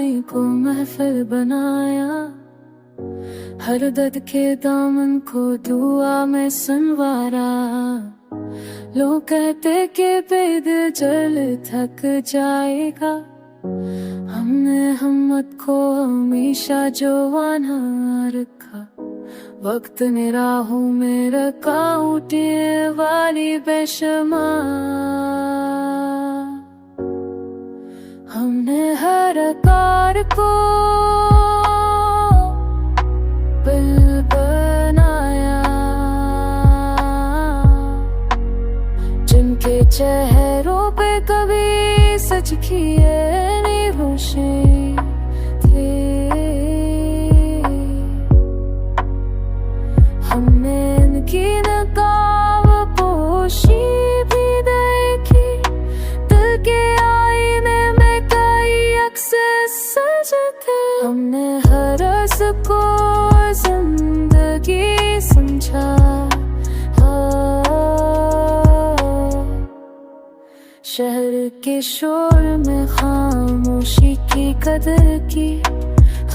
जुदाई को महफिल बनाया, हर दर्द के दामन को दुआ में संवारा। लोग कहते कि बेदिल जल थक जाएगा, हमने हिम्मत को हमेशा जवाना रखा। वक्त ने राहों में रखा उठने वाली बेशुमार, हमने हर कार को दिल बनाया, जिनके चेहरों पे कभी सच किए नहीं होशे थे। हमने इनकी नकाब पोशी भी देखी, दिल के आईने में कई अक्स सजे थे। हमने हर रस को जिंदगी समझा, शहर के शोर में खामोशी की कदर की।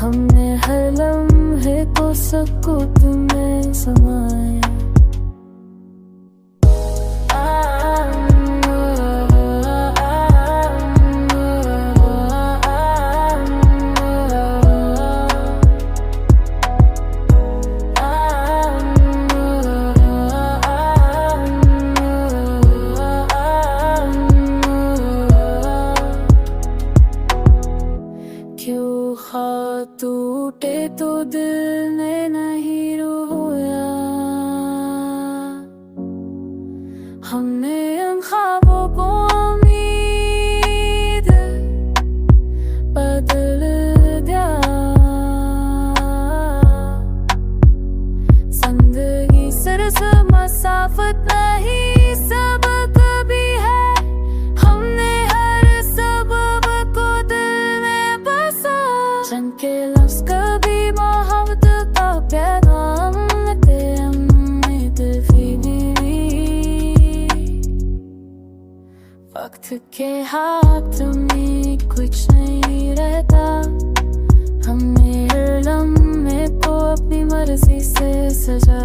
हमने हर लम्हे को सुकूत में समाया। क्यों ख्वाब टूटे तो दिल ने नहीं रोया, हमने उन ख्वाबों को उम्मीद बदल दिया। जिंदगी सिर्फ मसाफत नहीं सबक भी है, हमने हर सबब को दिल में बसा। चमके लफ्ज़ कभी मोहब्बत का पैगाम थे, हमने तफीली। वक्त के हाथ में कुछ नहीं रहता, हमने हर लम्हे को अपनी मर्जी से सजा